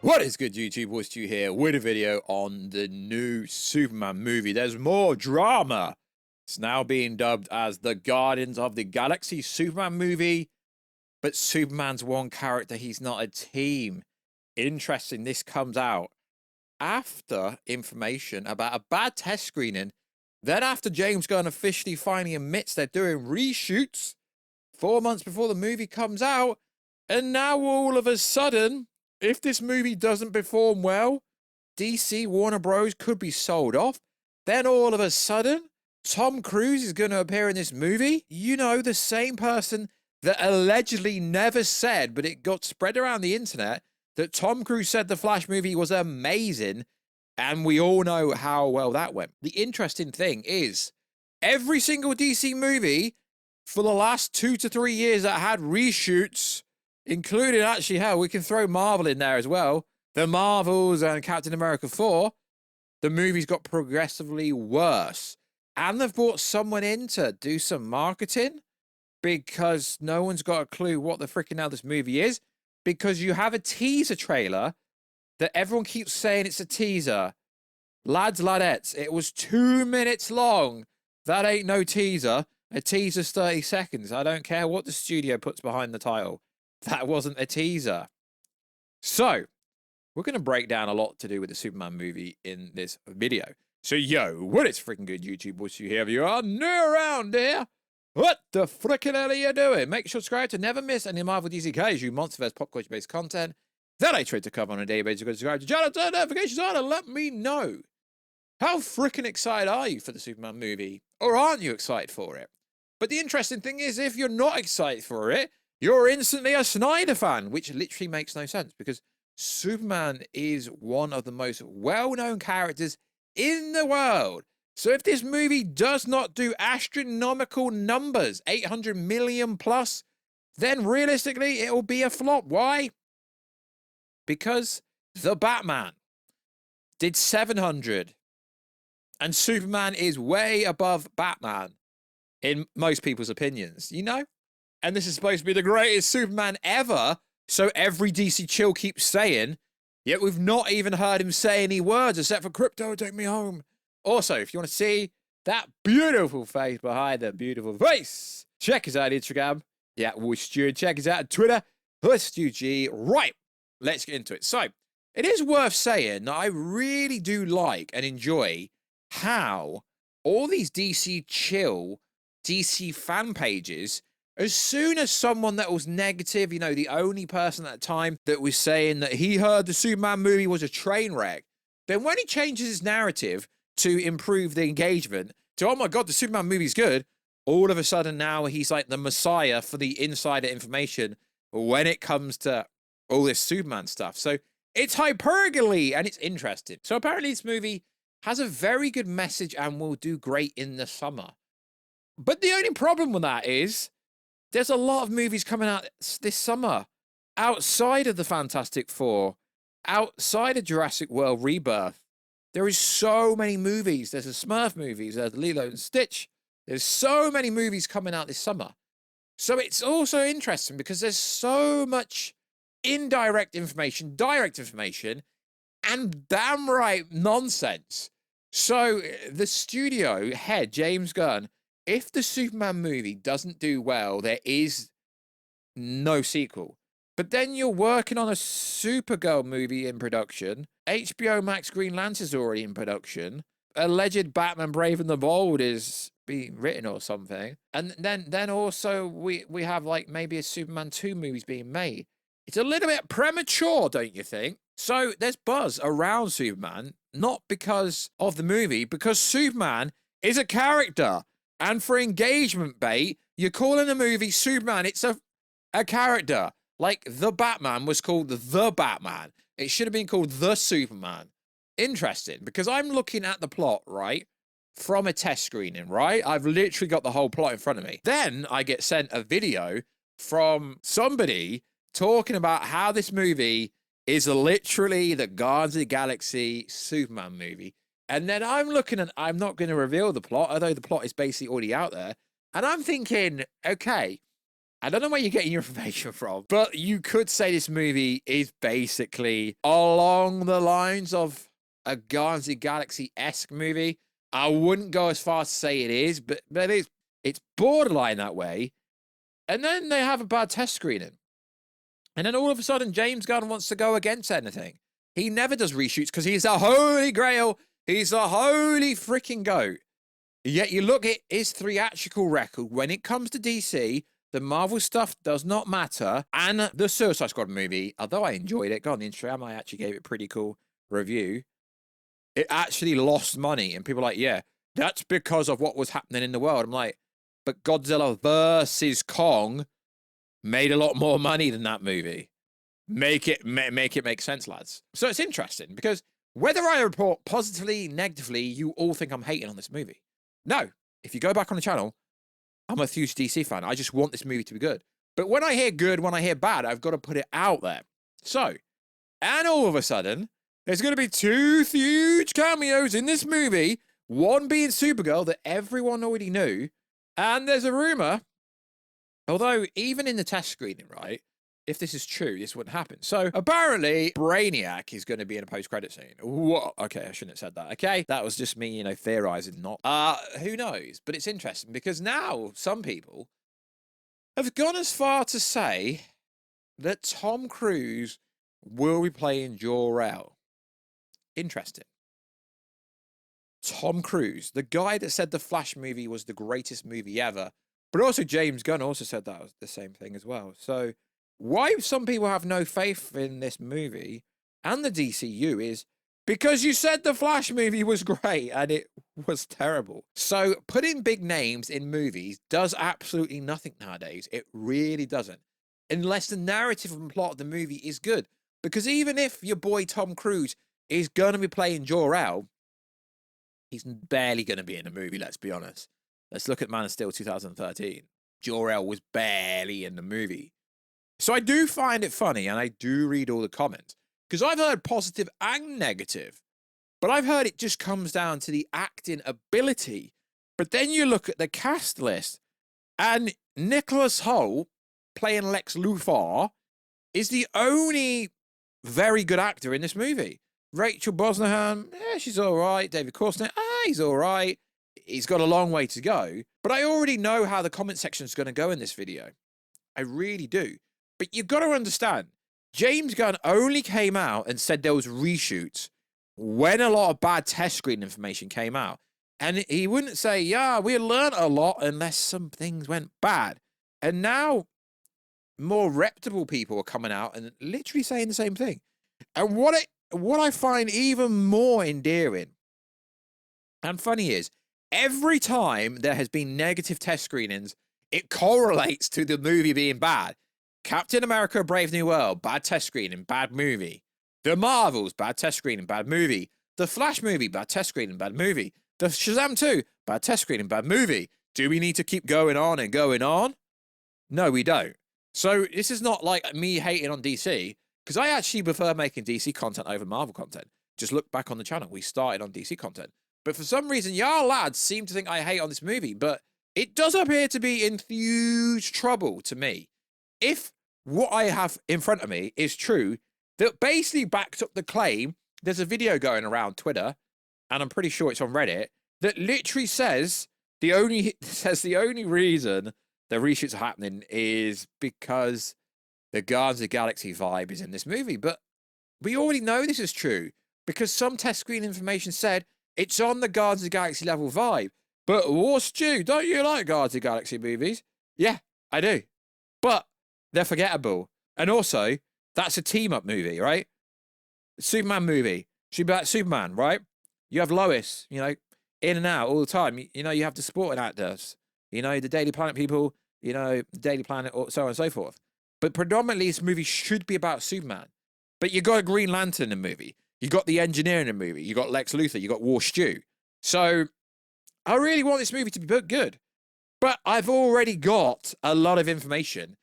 What is good, YouTube? Warstu here with a video on the new Superman movie. There's more drama. It's now being dubbed as the Guardians of the Galaxy Superman movie, but Superman's one character. He's not a team. Interesting. This comes out after information about a bad test screening. Then after James Gunn officially finally admits they're doing reshoots 4 months before the movie comes out. And now all of a sudden, if this movie doesn't perform well, DC Warner Bros. Could be sold off. Then all of a sudden, Tom Cruise is going to appear in this movie. You know, the same person that allegedly never said, but it got spread around the internet, that Tom Cruise said the Flash movie was amazing. And we all know how well that went. The interesting thing is, every single DC movie for the last 2 to 3 years that had reshoots, including, actually, hell, we can throw Marvel in there as well. The Marvels and Captain America 4, the movies got progressively worse. And they've brought someone in to do some marketing because no one's got a clue what the freaking hell this movie is. Because you have a teaser trailer that everyone keeps saying it's a teaser. Lads, ladettes, it was 2 minutes long. That ain't no teaser. A teaser's 30 seconds. I don't care what the studio puts behind the title. That wasn't a teaser. So, we're going to break down a lot to do with the Superman movie in this video. So, yo, what is freaking good, YouTube? What's you here? If you are new around here, what the freaking hell are you doing? Make sure to subscribe to never miss any Marvel DC Kaiju Monsterverse pop culture based content that I try to cover on a daily basis. Subscribe to the channel, turn notifications on, and let me know. How freaking excited are you for the Superman movie? Or aren't you excited for it? But the interesting thing is, if you're not excited for it, you're instantly a Snyder fan, which literally makes no sense because Superman is one of the most well-known characters in the world. So if this movie does not do astronomical numbers, 800 million plus, then realistically it will be a flop. Why? Because The Batman did 700 and Superman is way above Batman in most people's opinions, you know? And this is supposed to be the greatest Superman ever, so every DC chill keeps saying, yet we've not even heard him say any words except for "Crypto, take me home." Also, if you want to see that beautiful face behind the beautiful face, check us out on Instagram. Yeah, Warstu. Check us out on Twitter. Warstu. Right, let's get into it. So, it is worth saying that I really do like and enjoy how all these DC chill, DC fan pages, as soon as someone that was negative, you know, the only person at the time that was saying that he heard the Superman movie was a train wreck, then when he changes his narrative to improve the engagement to, oh my God, the Superman movie's good, all of a sudden now he's like the messiah for the insider information when it comes to all this Superman stuff. So it's hyperbole and it's interesting. So apparently this movie has a very good message and will do great in the summer. But the only problem with that is there's a lot of movies coming out this summer outside of the Fantastic Four, outside of Jurassic World Rebirth. There is so many movies. There's the Smurf movies, there's Lilo and Stitch. There's so many movies coming out this summer. So it's also interesting because there's so much indirect information, direct information, and damn right nonsense. So the studio head, James Gunn, if the Superman movie doesn't do well, there is no sequel. But then you're working on a Supergirl movie in production. HBO Max Green Lantern's already in production. Alleged Batman Brave and the Bold is being written or something. And then also we have like maybe a Superman 2 movie's being made. It's a little bit premature, don't you think? So there's buzz around Superman, not because of the movie, because Superman is a character. And for engagement bait, you're calling the movie Superman. It's a character. Like The Batman was called The Batman. It should have been called The Superman. Interesting, because I'm looking at the plot, right, from a test screening, right? I've literally got the whole plot in front of me. Then I get sent a video from somebody talking about how this movie is literally the Guardians of the Galaxy Superman movie. And then I'm looking and I'm not going to reveal the plot, although the plot is basically already out there. And I'm thinking, okay, I don't know where you're getting your information from, but you could say this movie is basically along the lines of a Guardians of the Galaxy-esque movie. I wouldn't go as far as to say it is, but it's borderline that way. And then they have a bad test screening. And then all of a sudden, James Gunn wants to go against anything. He never does reshoots because he's a holy grail. He's a holy freaking goat. Yet you look at his theatrical record. When it comes to DC, the Marvel stuff does not matter. And the Suicide Squad movie, although I enjoyed it, got on the Instagram, I actually gave it a pretty cool review. It actually lost money. And people are like, yeah, that's because of what was happening in the world. I'm like, but Godzilla versus Kong made a lot more money than that movie. Make it make sense, lads. So it's interesting because whether I report positively, negatively, you all think I'm hating on this movie. No, if you go back on the channel, I'm a huge DC fan. I just want this movie to be good. But when I hear good, when I hear bad, I've got to put it out there. So, and all of a sudden, there's going to be 2 huge cameos in this movie. One being Supergirl that everyone already knew. And there's a rumor, although even in the test screening, right, if this is true, this wouldn't happen. So apparently Brainiac is going to be in a post-credit scene. What? Okay, I shouldn't have said that. Okay, that was just me, theorizing, not. Who knows? But it's interesting because now some people have gone as far to say that Tom Cruise will be playing Jor-El. Interesting. Tom Cruise, the guy that said the Flash movie was the greatest movie ever, but also James Gunn also said that was the same thing as well. So why some people have no faith in this movie and the DCU is because you said the Flash movie was great and it was terrible. So putting big names in movies does absolutely nothing nowadays. It really doesn't. Unless the narrative and plot of the movie is good. Because even if your boy Tom Cruise is going to be playing Jor-El, he's barely going to be in a movie, let's be honest. Let's look at Man of Steel 2013. Jor-El was barely in the movie. So I do find it funny, and I do read all the comments, because I've heard positive and negative, but I've heard it just comes down to the acting ability. But then you look at the cast list, and Nicholas Hoult, playing Lex Luthor, is the only very good actor in this movie. Rachel Brosnahan, she's all right. David Korsner, he's all right. He's got a long way to go. But I already know how the comment section is going to go in this video. I really do. But you've got to understand, James Gunn only came out and said there was reshoots when a lot of bad test screen information came out. And he wouldn't say, yeah, we learned a lot unless some things went bad. And now more reputable people are coming out and literally saying the same thing. And what I find even more endearing and funny is, every time there has been negative test screenings, it correlates to the movie being bad. Captain America Brave New World, bad test screening, bad movie. The Marvels, bad test screening, bad movie. The Flash movie, bad test screening, bad movie. The Shazam 2, bad test screening, bad movie. Do we need to keep going on and going on? No, we don't. So this is not like me hating on DC, because I actually prefer making DC content over Marvel content. Just look back on the channel. We started on DC content. But for some reason, y'all lads seem to think I hate on this movie, but it does appear to be in huge trouble to me. If what I have in front of me is true, that basically backs up the claim, there's a video going around Twitter, and I'm pretty sure it's on Reddit, that literally says the only reason the reshoots are happening is because the Guardians of the Galaxy vibe is in this movie. But we already know this is true, because some test screen information said it's on the Guardians of the Galaxy level vibe. But Warstu, don't you like Guardians of the Galaxy movies? Yeah, I do. But they're forgettable. And also, that's a team-up movie, right? Superman movie. Should be like Superman, right? You have Lois, in and out all the time. You have the supporting actors. The Daily Planet people, Daily Planet, so on and so forth. But predominantly, this movie should be about Superman. But you got a Green Lantern in the movie. You got the Engineer in the movie. You got Lex Luthor. You got Warstu. So I really want this movie to be good. But I've already got a lot of information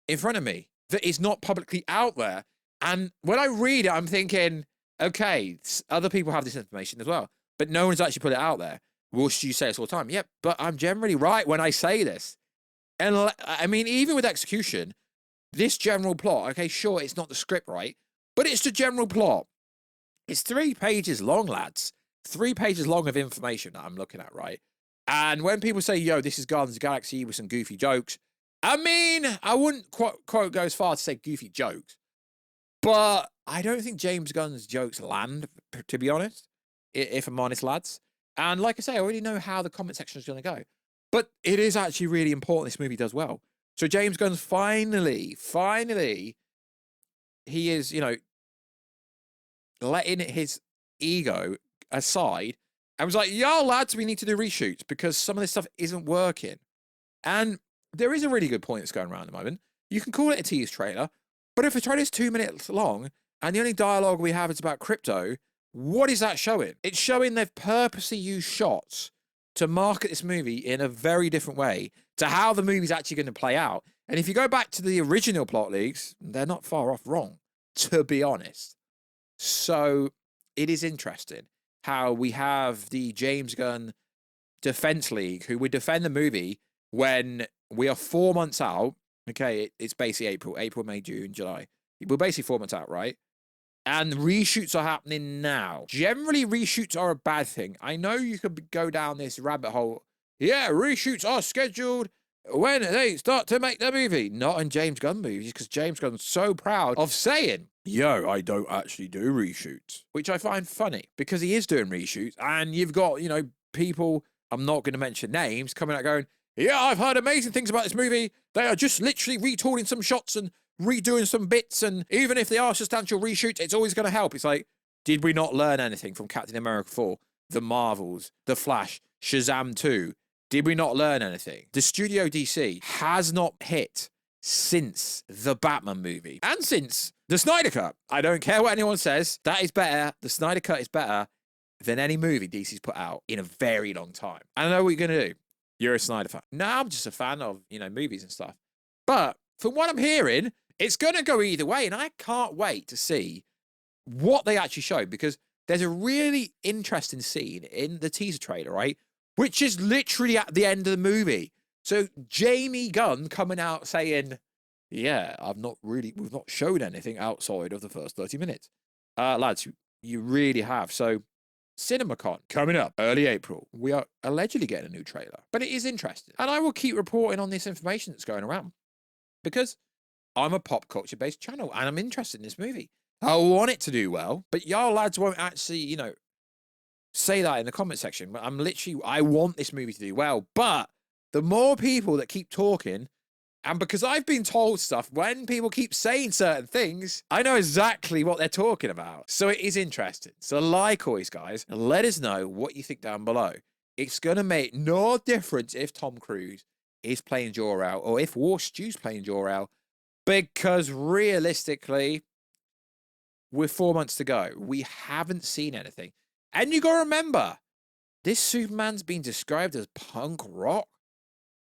in front of me that is not publicly out there. And when I read it, I'm thinking, okay, other people have this information as well. But no one's actually put it out there. Warstu say this all the time. Yep, but I'm generally right when I say this. And I mean, even with execution, this general plot, okay, sure, it's not the script, right? But it's the general plot. It's 3 pages long, lads. 3 pages long of information that I'm looking at, right? And when people say, yo, this is Guardians of the Galaxy with some goofy jokes, I mean, I wouldn't quote go as far to say goofy jokes, but I don't think James Gunn's jokes land, to be honest, if I'm honest, lads. And like I say, I already know how the comment section is going to go. But it is actually really important this movie does well. So James Gunn's finally, he is, you know, letting his ego aside and was like, yo, lads, we need to do reshoots because some of this stuff isn't working. And there is a really good point that's going around at the moment. You can call it a tease trailer, but if a trailer is 2 minutes long and the only dialogue we have is about crypto, what is that showing? It's showing they've purposely used shots to market this movie in a very different way to how the movie's actually going to play out. And if you go back to the original plot leaks, they're not far off wrong, to be honest. So it is interesting how we have the James Gunn Defense League who would defend the movie when we are 4 months out. Okay, it's basically April, May, June, July. We're basically 4 months out, right? And reshoots are happening now. Generally, reshoots are a bad thing. I know you could go down this rabbit hole. Yeah, reshoots are scheduled when they start to make the movie. Not in James Gunn movies, because James Gunn's so proud of saying, yo, I don't actually do reshoots. Which I find funny, because he is doing reshoots. And you've got, you know, people, I'm not going to mention names, coming out going, yeah, I've heard amazing things about this movie. They are just literally retooling some shots and redoing some bits, and even if they are substantial reshoots, it's always going to help. It's like, did we not learn anything from Captain America 4, The Marvels, The Flash, Shazam 2? Did we not learn anything? The Studio DC has not hit since the Batman movie and since the Snyder Cut. I don't care what anyone says. That is better. The Snyder Cut is better than any movie DC's put out in a very long time. I know what you're going to do. You're a Snyder fan. No, I'm just a fan of, you know, movies and stuff. But from what I'm hearing, it's going to go either way, and I can't wait to see what they actually show, because there's a really interesting scene in the teaser trailer, right? Which is literally at the end of the movie. So Jamie Gunn coming out saying, yeah, we've not showed anything outside of the first 30 minutes. Lads, you really have. So CinemaCon coming up early April. We are allegedly getting a new trailer, but it is interesting. And I will keep reporting on this information that's going around, because I'm a pop culture based channel and I'm interested in this movie. I want it to do well, but y'all lads won't actually, you know, say that in the comment section. But I want this movie to do well. But the more people that keep talking, and because I've been told stuff, when people keep saying certain things, I know exactly what they're talking about. So it is interesting. So like always, guys, let us know what you think down below. It's going to make no difference if Tom Cruise is playing Jor-El or if Warstu's playing Jor-El, because realistically, with 4 months to go, we haven't seen anything. And you got to remember, this Superman's been described as punk rock.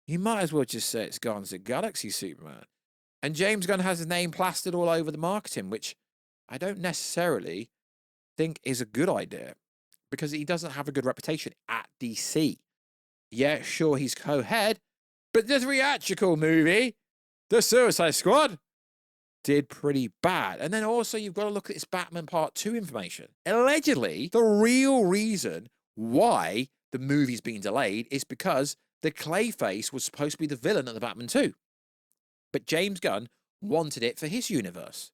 You might as well just say it's Guardians of the Galaxy Superman. And James Gunn has his name plastered all over the marketing, which I don't necessarily think is a good idea, because he doesn't have a good reputation at DC. Yeah, sure, he's co-head, but the theatrical movie, The Suicide Squad, did pretty bad. And then also you've got to look at this Batman Part 2 information. Allegedly, the real reason why the movie's been delayed is because the Clayface was supposed to be the villain of the Batman 2. But James Gunn wanted it for his universe.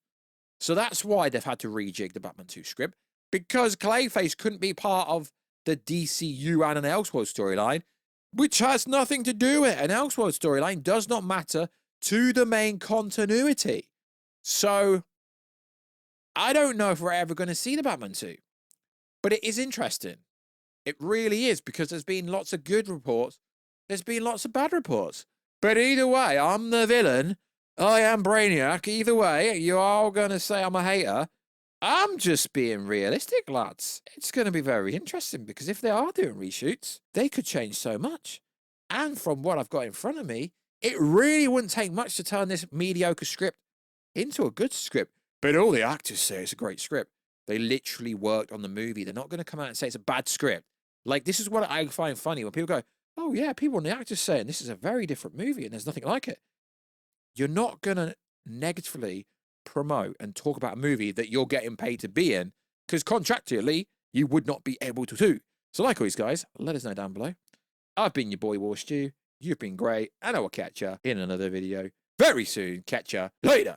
So that's why they've had to rejig the Batman 2 script, because Clayface couldn't be part of the DCU and an Elseworld storyline, which has nothing to do with it. An Elseworld storyline does not matter to the main continuity. So I don't know if we're ever going to see the Batman 2. But it is interesting. It really is, because there's been lots of good reports. There's been lots of bad reports. But either way, I'm the villain. I am Brainiac. Either way, you're all going to say I'm a hater. I'm just being realistic, lads. It's going to be very interesting, because if they are doing reshoots, they could change so much. And from what I've got in front of me, it really wouldn't take much to turn this mediocre script into a good script. But all the actors say it's a great script. They literally worked on the movie. They're not going to come out and say it's a bad script. Like, this is what I find funny when people go, oh yeah, people and the actors saying this is a very different movie and there's nothing like it. You're not going to negatively promote and talk about a movie that you're getting paid to be in, because contractually, you would not be able to do. So like always, guys, let us know down below. I've been your boy Warstu. You've been great, and I will catch you in another video very soon. Catch you later.